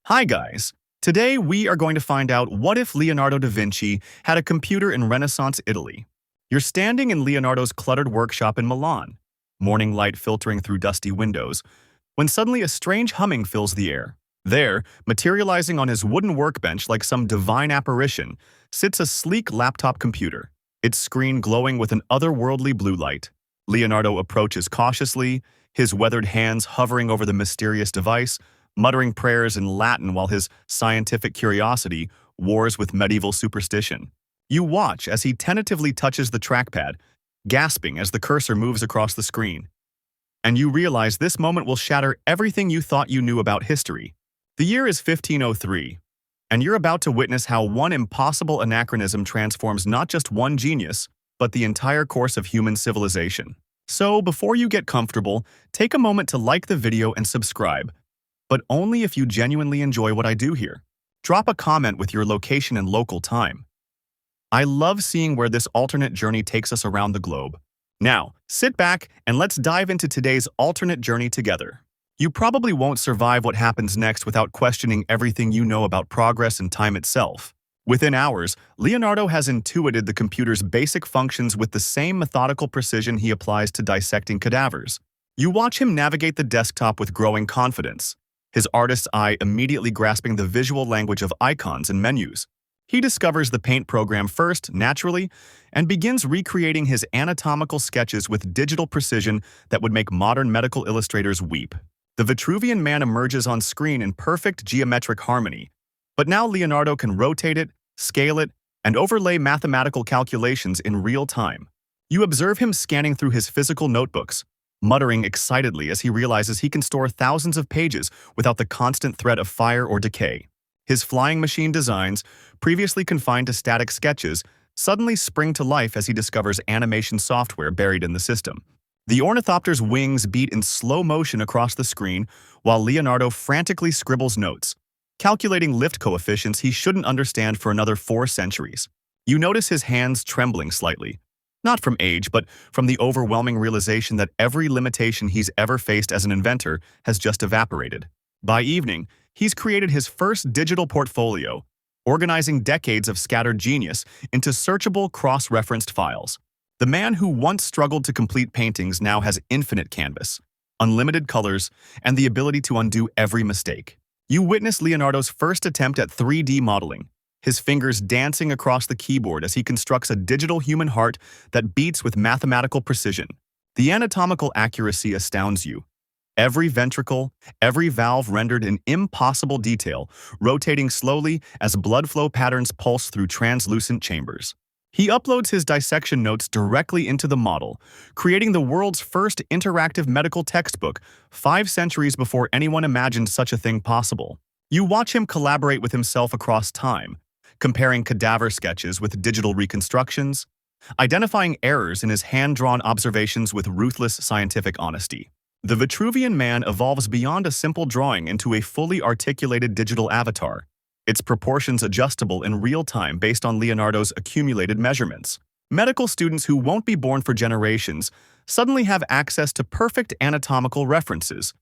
Hi guys! Today we are going to find out what if Leonardo da Vinci had a computer in Renaissance Italy. You're standing in Leonardo's cluttered workshop in Milan, morning light filtering through dusty windows, when suddenly a strange humming fills the air. There, materializing on his wooden workbench like some divine apparition, sits a sleek laptop computer, its screen glowing with an otherworldly blue light. Leonardo approaches cautiously, his weathered hands hovering over the mysterious device, muttering prayers in Latin while his scientific curiosity wars with medieval superstition. You watch as he tentatively touches the trackpad, gasping as the cursor moves across the screen. And you realize this moment will shatter everything you thought you knew about history. The year is 1503, and you're about to witness how one impossible anachronism transforms not just one genius, but the entire course of human civilization. So, before you get comfortable, take a moment to like the video and subscribe, but only if you genuinely enjoy what I do here. Drop a comment with your location and local time. I love seeing where this alternate journey takes us around the globe. Now, sit back and let's dive into today's alternate journey together. You probably won't survive what happens next without questioning everything you know about progress and time itself. Within hours, Leonardo has intuited the computer's basic functions with the same methodical precision he applies to dissecting cadavers. You watch him navigate the desktop with growing confidence, his artist's eye immediately grasping the visual language of icons and menus. He discovers the paint program first, naturally, and begins recreating his anatomical sketches with digital precision that would make modern medical illustrators weep. The Vitruvian Man emerges on screen in perfect geometric harmony, but now Leonardo can rotate it, scale it, and overlay mathematical calculations in real time. You observe him scanning through his physical notebooks, muttering excitedly as he realizes he can store thousands of pages without the constant threat of fire or decay. His flying machine designs, previously confined to static sketches, suddenly spring to life as he discovers animation software buried in the system. The ornithopter's wings beat in slow motion across the screen while Leonardo frantically scribbles notes, calculating lift coefficients he shouldn't understand for another 4 centuries. You notice his hands trembling slightly, not from age, but from the overwhelming realization that every limitation he's ever faced as an inventor has just evaporated. By evening, he's created his first digital portfolio, organizing decades of scattered genius into searchable, cross-referenced files. The man who once struggled to complete paintings now has infinite canvas, unlimited colors, and the ability to undo every mistake. You witness Leonardo's first attempt at 3D modeling, his fingers dancing across the keyboard as he constructs a digital human heart that beats with mathematical precision. The anatomical accuracy astounds you. Every ventricle, every valve rendered in impossible detail, rotating slowly as blood flow patterns pulse through translucent chambers. He uploads his dissection notes directly into the model, creating the world's first interactive medical textbook 5 centuries before anyone imagined such a thing possible. You watch him collaborate with himself across time, comparing cadaver sketches with digital reconstructions, identifying errors in his hand-drawn observations with ruthless scientific honesty. The Vitruvian Man evolves beyond a simple drawing into a fully articulated digital avatar, its proportions adjustable in real time based on Leonardo's accumulated measurements. Medical students who won't be born for generations suddenly have access to perfect anatomical references,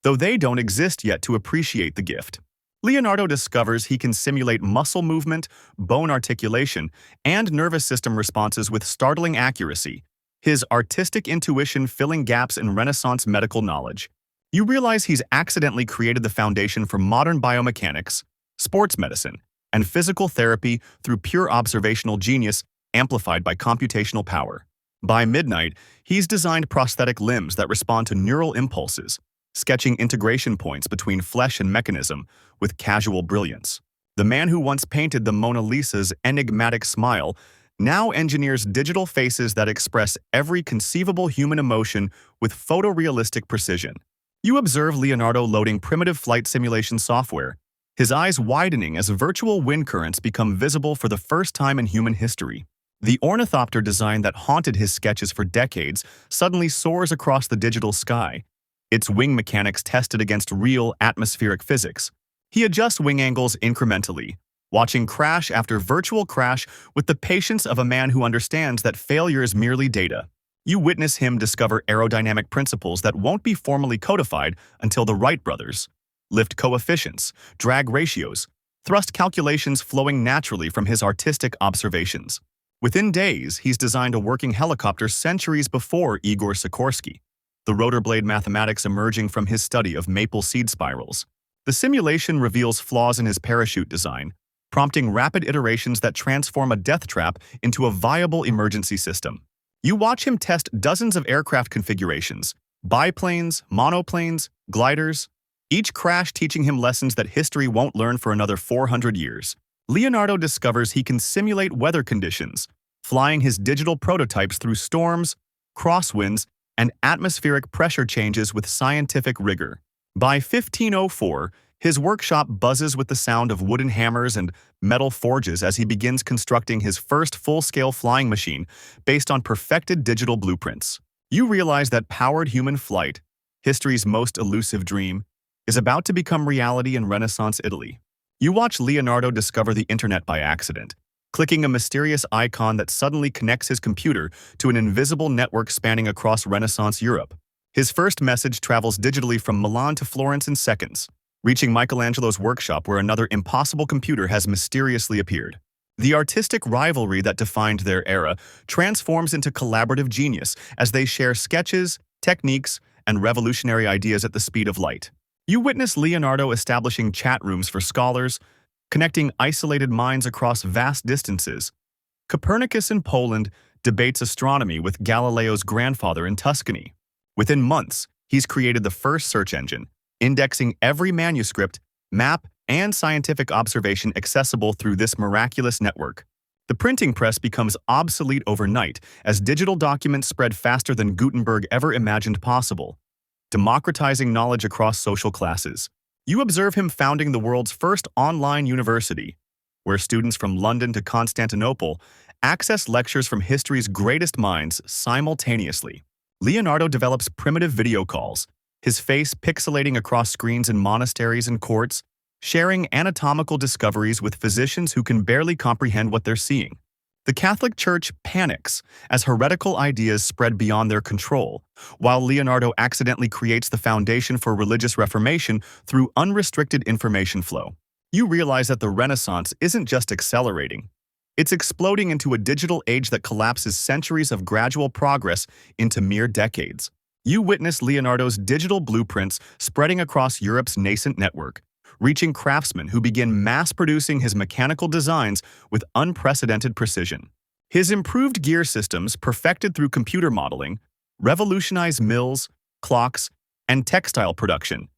though they don't exist yet to appreciate the gift. Leonardo discovers he can simulate muscle movement, bone articulation, and nervous system responses with startling accuracy, his artistic intuition filling gaps in Renaissance medical knowledge. You realize he's accidentally created the foundation for modern biomechanics, sports medicine, and physical therapy through pure observational genius amplified by computational power. By midnight, he's designed prosthetic limbs that respond to neural impulses, sketching integration points between flesh and mechanism with casual brilliance. The man who once painted the Mona Lisa's enigmatic smile now engineers digital faces that express every conceivable human emotion with photorealistic precision. You observe Leonardo loading primitive flight simulation software, his eyes widening as virtual wind currents become visible for the first time in human history. The ornithopter design that haunted his sketches for decades suddenly soars across the digital sky, its wing mechanics tested against real atmospheric physics. He adjusts wing angles incrementally, watching crash after virtual crash with the patience of a man who understands that failure is merely data. You witness him discover aerodynamic principles that won't be formally codified until the Wright brothers, lift coefficients, drag ratios, thrust calculations flowing naturally from his artistic observations. Within days, he's designed a working helicopter centuries before Igor Sikorsky, the rotor blade mathematics emerging from his study of maple seed spirals. The simulation reveals flaws in his parachute design, prompting rapid iterations that transform a death trap into a viable emergency system. You watch him test dozens of aircraft configurations, biplanes, monoplanes, gliders, each crash teaching him lessons that history won't learn for another 400 years. Leonardo discovers he can simulate weather conditions, flying his digital prototypes through storms, crosswinds, and atmospheric pressure changes with scientific rigor. By 1504, his workshop buzzes with the sound of wooden hammers and metal forges as he begins constructing his first full-scale flying machine based on perfected digital blueprints. You realize that powered human flight, history's most elusive dream, is about to become reality in Renaissance Italy. You watch Leonardo discover the internet by accident, clicking a mysterious icon that suddenly connects his computer to an invisible network spanning across Renaissance Europe. His first message travels digitally from Milan to Florence in seconds, reaching Michelangelo's workshop where another impossible computer has mysteriously appeared. The artistic rivalry that defined their era transforms into collaborative genius as they share sketches, techniques, and revolutionary ideas at the speed of light. You witness Leonardo establishing chat rooms for scholars, connecting isolated minds across vast distances. Copernicus in Poland debates astronomy with Galileo's grandfather in Tuscany. Within months, he's created the first search engine, indexing every manuscript, map, and scientific observation accessible through this miraculous network. The printing press becomes obsolete overnight as digital documents spread faster than Gutenberg ever imagined possible, democratizing knowledge across social classes. You observe him founding the world's first online university, where students from London to Constantinople access lectures from history's greatest minds simultaneously. Leonardo develops primitive video calls, his face pixelating across screens in monasteries and courts, sharing anatomical discoveries with physicians who can barely comprehend what they're seeing. The Catholic Church panics as heretical ideas spread beyond their control, while Leonardo accidentally creates the foundation for religious reformation through unrestricted information flow. You realize that the Renaissance isn't just accelerating. It's exploding into a digital age that collapses centuries of gradual progress into mere decades. You witness Leonardo's digital blueprints spreading across Europe's nascent network, reaching craftsmen who begin mass-producing his mechanical designs with unprecedented precision. His improved gear systems, perfected through computer modeling, revolutionize mills, clocks, and textile production.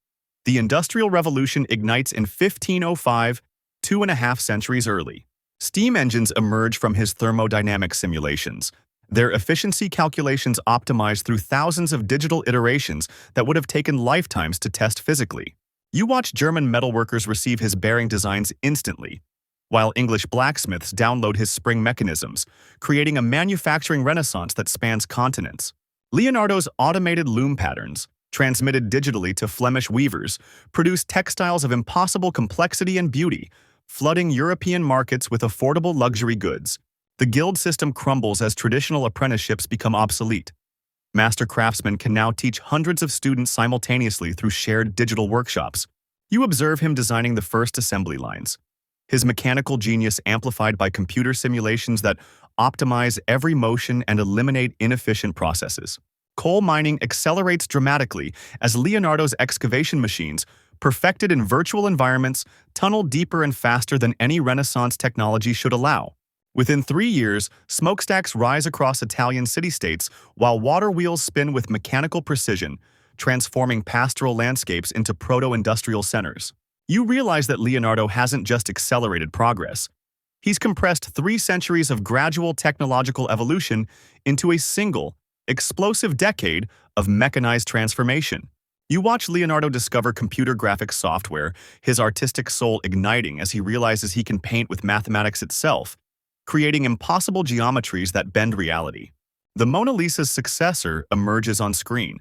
The Industrial Revolution ignites in 1505, 2.5 centuries early. Steam engines emerge from his thermodynamic simulations, their efficiency calculations optimized through thousands of digital iterations that would have taken lifetimes to test physically. You watch German metalworkers receive his bearing designs instantly, while English blacksmiths download his spring mechanisms, creating a manufacturing renaissance that spans continents. Leonardo's automated loom patterns, transmitted digitally to Flemish weavers, produce textiles of impossible complexity and beauty, flooding European markets with affordable luxury goods. The guild system crumbles as traditional apprenticeships become obsolete. Master craftsmen can now teach hundreds of students simultaneously through shared digital workshops. You observe him designing the first assembly lines, his mechanical genius amplified by computer simulations that optimize every motion and eliminate inefficient processes. Coal mining accelerates dramatically as Leonardo's excavation machines, perfected in virtual environments, tunnel deeper and faster than any Renaissance technology should allow. Within 3 years, smokestacks rise across Italian city-states while water wheels spin with mechanical precision, transforming pastoral landscapes into proto-industrial centers. You realize that Leonardo hasn't just accelerated progress. He's compressed 3 centuries of gradual technological evolution into a single, explosive decade of mechanized transformation. You watch Leonardo discover computer graphics software, his artistic soul igniting as he realizes he can paint with mathematics itself, creating impossible geometries that bend reality. The Mona Lisa's successor emerges on screen,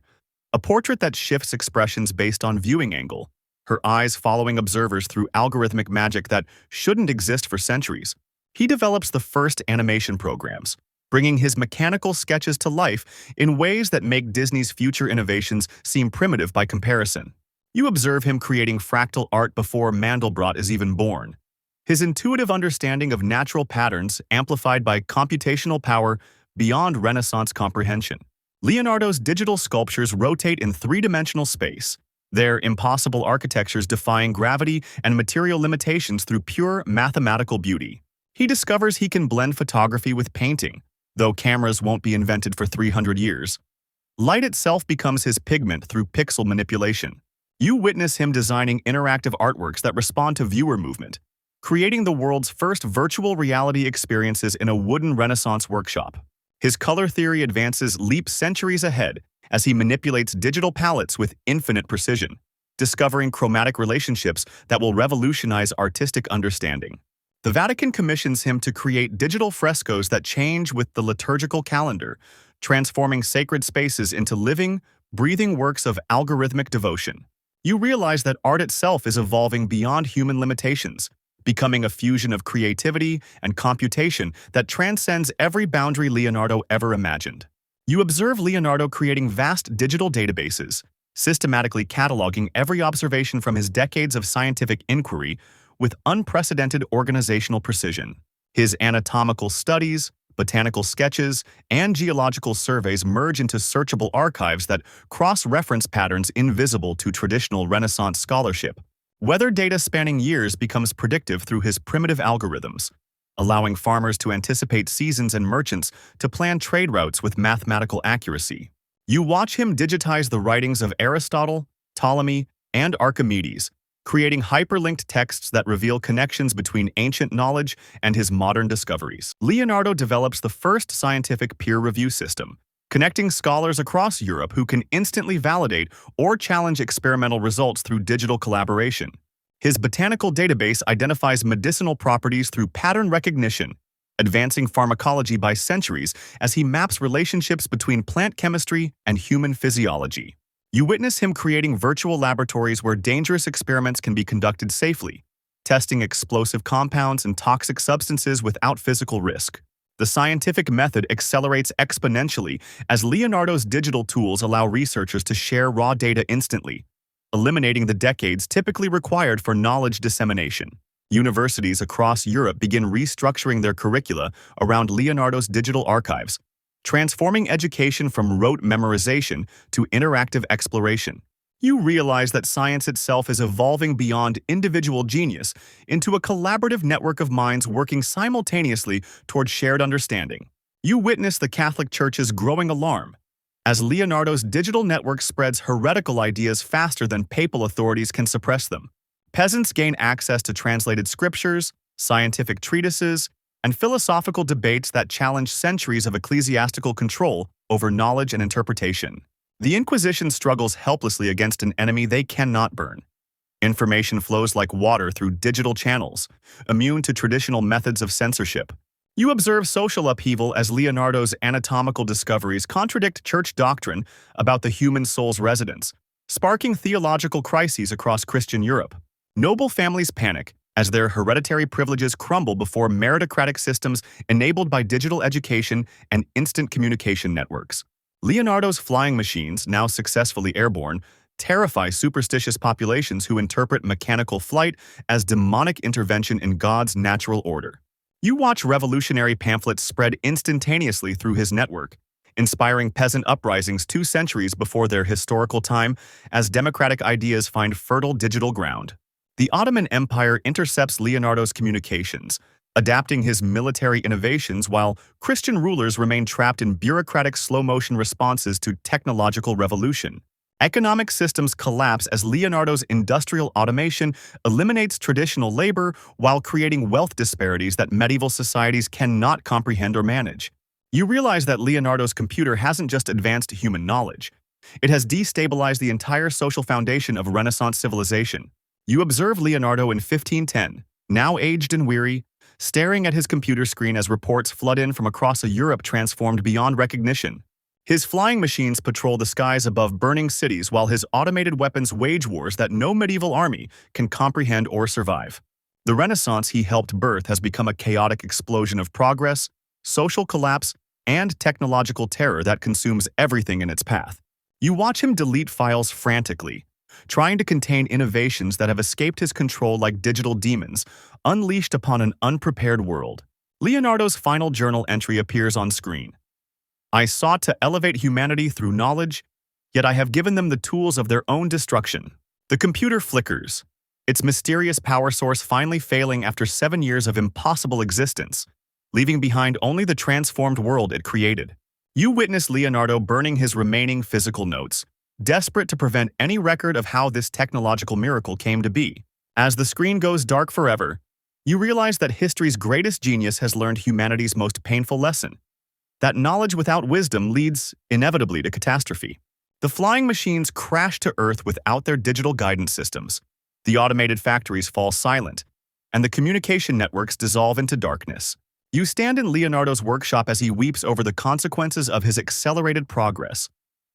a portrait that shifts expressions based on viewing angle, her eyes following observers through algorithmic magic that shouldn't exist for centuries. He develops the first animation programs, bringing his mechanical sketches to life in ways that make Disney's future innovations seem primitive by comparison. You observe him creating fractal art before Mandelbrot is even born. His intuitive understanding of natural patterns amplified by computational power beyond Renaissance comprehension. Leonardo's digital sculptures rotate in three-dimensional space, their impossible architectures defying gravity and material limitations through pure mathematical beauty. He discovers he can blend photography with painting, though cameras won't be invented for 300 years. Light itself becomes his pigment through pixel manipulation. You witness him designing interactive artworks that respond to viewer movement, creating the world's first virtual reality experiences in a wooden Renaissance workshop. His color theory advances leap centuries ahead as he manipulates digital palettes with infinite precision, discovering chromatic relationships that will revolutionize artistic understanding. The Vatican commissions him to create digital frescoes that change with the liturgical calendar, transforming sacred spaces into living, breathing works of algorithmic devotion. You realize that art itself is evolving beyond human limitations, becoming a fusion of creativity and computation that transcends every boundary Leonardo ever imagined. You observe Leonardo creating vast digital databases, systematically cataloging every observation from his decades of scientific inquiry with unprecedented organizational precision. His anatomical studies, botanical sketches, and geological surveys merge into searchable archives that cross-reference patterns invisible to traditional Renaissance scholarship. Weather data spanning years becomes predictive through his primitive algorithms, allowing farmers to anticipate seasons and merchants to plan trade routes with mathematical accuracy. You watch him digitize the writings of Aristotle, Ptolemy, and Archimedes, creating hyperlinked texts that reveal connections between ancient knowledge and his modern discoveries. Leonardo develops the first scientific peer review system, connecting scholars across Europe who can instantly validate or challenge experimental results through digital collaboration. His botanical database identifies medicinal properties through pattern recognition, advancing pharmacology by centuries as he maps relationships between plant chemistry and human physiology. You witness him creating virtual laboratories where dangerous experiments can be conducted safely, testing explosive compounds and toxic substances without physical risk. The scientific method accelerates exponentially as Leonardo's digital tools allow researchers to share raw data instantly, eliminating the decades typically required for knowledge dissemination. Universities across Europe begin restructuring their curricula around Leonardo's digital archives, transforming education from rote memorization to interactive exploration. You realize that science itself is evolving beyond individual genius into a collaborative network of minds working simultaneously toward shared understanding. You witness the Catholic Church's growing alarm, as Leonardo's digital network spreads heretical ideas faster than papal authorities can suppress them. Peasants gain access to translated scriptures, scientific treatises, and philosophical debates that challenge centuries of ecclesiastical control over knowledge and interpretation. The Inquisition struggles helplessly against an enemy they cannot burn. Information flows like water through digital channels, immune to traditional methods of censorship. You observe social upheaval as Leonardo's anatomical discoveries contradict church doctrine about the human soul's residence, sparking theological crises across Christian Europe. Noble families panic as their hereditary privileges crumble before meritocratic systems enabled by digital education and instant communication networks. Leonardo's flying machines, now successfully airborne, terrify superstitious populations who interpret mechanical flight as demonic intervention in God's natural order. You watch revolutionary pamphlets spread instantaneously through his network, inspiring peasant uprisings 2 centuries before their historical time as democratic ideas find fertile digital ground. The Ottoman Empire intercepts Leonardo's communications, adapting his military innovations while Christian rulers remain trapped in bureaucratic slow-motion responses to technological revolution. Economic systems collapse as Leonardo's industrial automation eliminates traditional labor while creating wealth disparities that medieval societies cannot comprehend or manage. You realize that Leonardo's computer hasn't just advanced human knowledge. It has destabilized the entire social foundation of Renaissance civilization. You observe Leonardo in 1510, now aged and weary, staring at his computer screen as reports flood in from across a Europe transformed beyond recognition. His flying machines patrol the skies above burning cities while his automated weapons wage wars that no medieval army can comprehend or survive. The Renaissance he helped birth has become a chaotic explosion of progress, social collapse, and technological terror that consumes everything in its path. You watch him delete files frantically, trying to contain innovations that have escaped his control like digital demons, unleashed upon an unprepared world. Leonardo's final journal entry appears on screen. I sought to elevate humanity through knowledge, yet I have given them the tools of their own destruction. The computer flickers, its mysterious power source finally failing after 7 years of impossible existence, leaving behind only the transformed world it created. You witness Leonardo burning his remaining physical notes, desperate to prevent any record of how this technological miracle came to be. As the screen goes dark forever, you realize that history's greatest genius has learned humanity's most painful lesson, that knowledge without wisdom leads, inevitably, to catastrophe. The flying machines crash to Earth without their digital guidance systems. The automated factories fall silent, and the communication networks dissolve into darkness. You stand in Leonardo's workshop as he weeps over the consequences of his accelerated progress,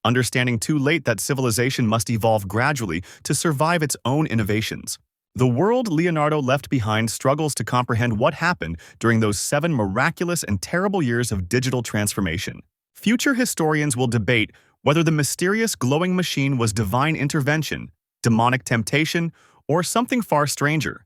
understanding too late that civilization must evolve gradually to survive its own innovations. The world Leonardo left behind struggles to comprehend what happened during those 7 miraculous and terrible years of digital transformation. Future historians will debate whether the mysterious glowing machine was divine intervention, demonic temptation, or something far stranger.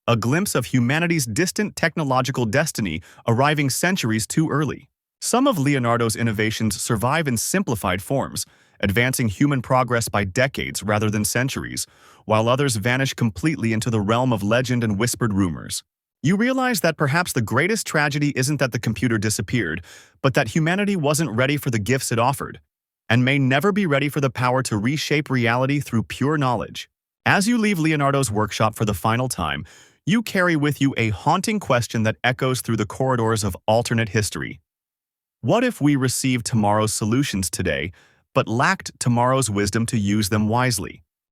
A glimpse of humanity's distant technological destiny arriving centuries too early. Some of Leonardo's innovations survive in simplified forms, advancing human progress by decades rather than centuries, while others vanish completely into the realm of legend and whispered rumors. You realize that perhaps the greatest tragedy isn't that the computer disappeared, but that humanity wasn't ready for the gifts it offered, and may never be ready for the power to reshape reality through pure knowledge. As you leave Leonardo's workshop for the final time, you carry with you a haunting question that echoes through the corridors of alternate history. What if we received tomorrow's solutions today, but lacked tomorrow's wisdom to use them wisely?